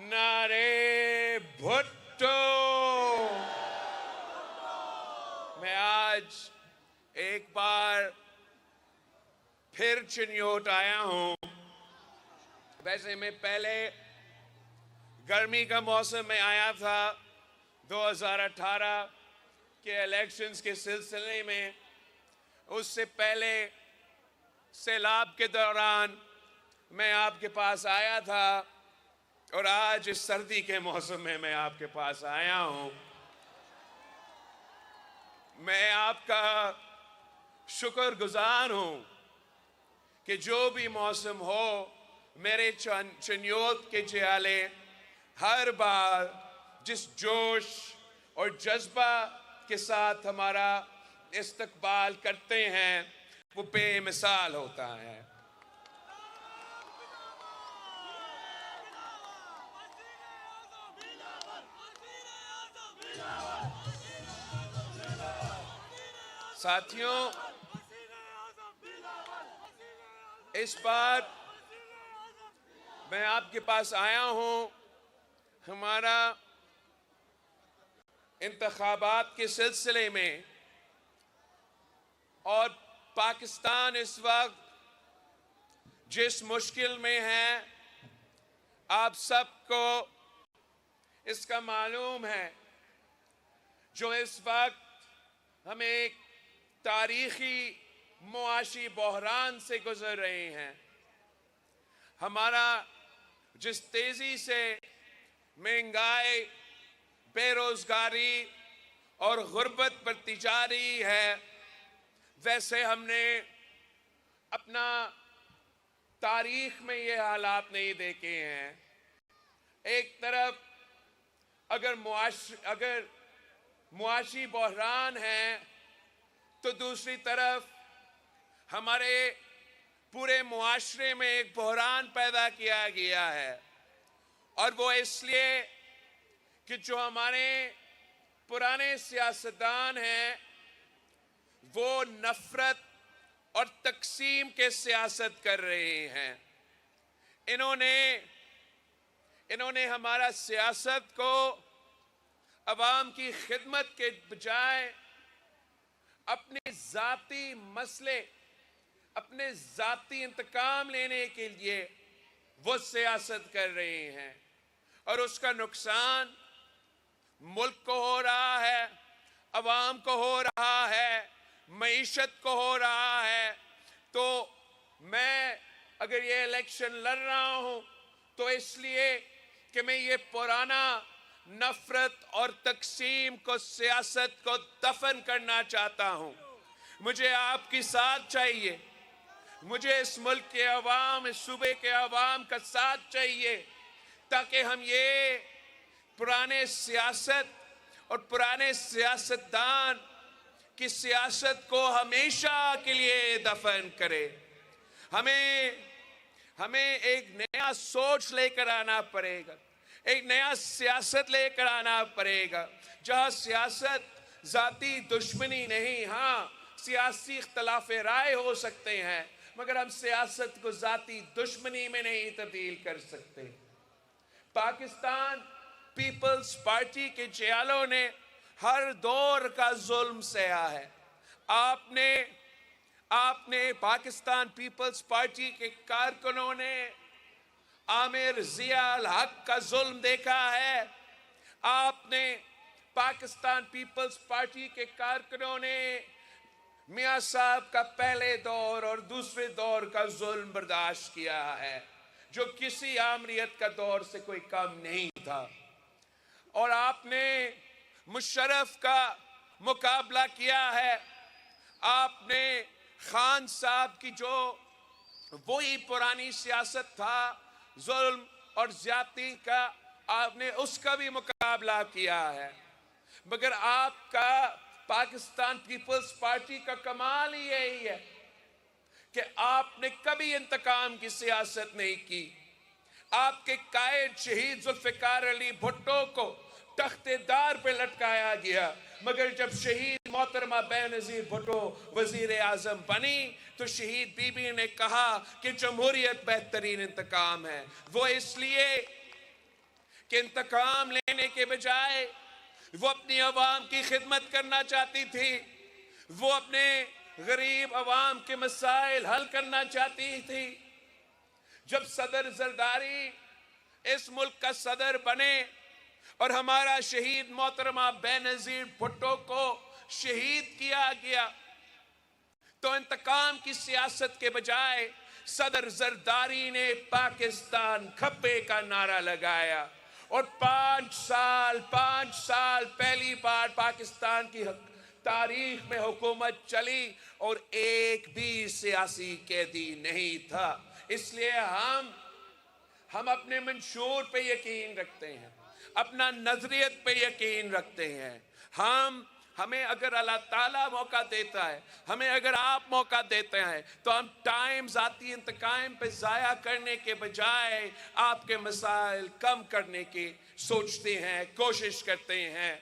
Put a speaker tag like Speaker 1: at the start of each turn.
Speaker 1: नारे भुट्टो। मैं आज एक बार फिर चिन्योट आया हूं। वैसे मैं पहले गर्मी का मौसम में आया था 2018 के इलेक्शंस के सिलसिले में। उससे पहले सैलाब के दौरान मैं आपके पास आया था और आज इस सर्दी के मौसम में मैं आपके पास आया हूं। मैं आपका शुक्रगुजार हूं कि जो भी मौसम हो, मेरे चिन्योत के जियाले हर बार जिस जोश और जज्बा के साथ हमारा इस्तकबाल करते हैं वो बेमिसाल होता है। साथियों, इस बार मैं आपके पास आया हूं हमारा इंतखाबात के सिलसिले में, और पाकिस्तान इस वक्त जिस मुश्किल में है आप सबको इसका मालूम है। जो इस वक्त हम एक तारीखी मुआशी बहरान से गुजर रहे हैं। हमारा जिस तेजी से महंगाई, बेरोजगारी और गुर्बत बढ़ती जा रही है, वैसे हमने अपना तारीख में ये हालात नहीं देखे हैं। एक तरफ अगर मुआशी बहरान है तो दूसरी तरफ हमारे पूरे मुआशरे में एक बहरान पैदा किया गया है। और वो इसलिए कि जो हमारे पुराने सियासतदान हैं वो नफरत और तकसीम के सियासत कर रहे हैं। इन्होंने हमारा सियासत को अवाम की खिदमत के बजाय अपने जाती मसले, अपने जाती इंतकाम लेने के लिए वो सियासत कर रहे हैं, और उसका नुकसान मुल्क को हो रहा है, अवाम को हो रहा है, मईशत को हो रहा है। तो मैं अगर ये इलेक्शन लड़ रहा हूं तो इसलिए कि मैं ये पुराना नफरत और तकसीम को, सियासत को दफन करना चाहता हूं। मुझे आपकी साथ चाहिए, मुझे इस मुल्क के अवाम, इस सूबे के अवाम का साथ चाहिए, ताकि हम ये पुराने सियासत और पुराने सियासतदान की सियासत को हमेशा के लिए दफन करें। हमें एक नया सोच लेकर आना पड़ेगा, एक नया सियासत लेकर आना पड़ेगा, जहां सियासत जाती दुश्मनी नहीं, हाँ सियासी इख्तलाफ राय हो सकते हैं, मगर हम सियासत को जाती दुश्मनी में नहीं तब्दील कर सकते। पाकिस्तान पीपल्स पार्टी के जियालों ने हर दौर का जुल्म सहा है। आपने पाकिस्तान पीपल्स पार्टी के कारकुनों ने आमिर जिया अल हक का जुल्म देखा है। आपने पाकिस्तान पीपल्स पार्टी के कारकुनों ने मियां साहब का पहले दौर और दूसरे दौर का जुल्म बर्दाश्त किया है, जो किसी आमरीत का दौर से कोई कम नहीं था। और आपने मुशर्रफ का मुकाबला किया है। आपने खान साहब की जो वही पुरानी सियासत था, जुल्म और ज्यादती का, आपने उसका भी मुकाबला किया है। मगर आपका पाकिस्तान पीपल्स पार्टी का कमाल ही यही है कि आपने कभी इंतकाम की सियासत नहीं की। आपके कायद शहीद जुल्फिकार अली भुट्टो को तख्तेदार पे लटकाया गया, मगर जब शहीद मोहतरमा बेनजीर भुट्टो वजीर आजम बनी तो शहीद बीबी ने कहा कि जमहूरियत बेहतरीन इंतकाम है। वो इसलिए कि इंतकाम लेने के बजाय वो अपनी अवाम की खिदमत करना चाहती थी, वो अपने गरीब अवाम के मसाइल हल करना चाहती थी। जब सदर जरदारी इस मुल्क का सदर बने और हमारा शहीद मोहतरमा बेनजीर भुट्टो को शहीद किया गया, तो इंतकाम की सियासत के बजाय सदर जरदारी ने पाकिस्तान खप्पे का नारा लगाया और 5 साल पहली बार पाकिस्तान की तारीख में हुकूमत चली और एक भी सियासी कैदी नहीं था। इसलिए हम अपने मंशूर पे यकीन रखते हैं, अपना नजरियत पे यकीन रखते हैं। हमें अगर अल्लाह ताला मौका देता है, हमें अगर आप मौका देते हैं, तो हम टाइम ज़ाती इंतकाम पे ज़ाया करने के बजाय आपके मसाइल कम करने की सोचते हैं, कोशिश करते हैं।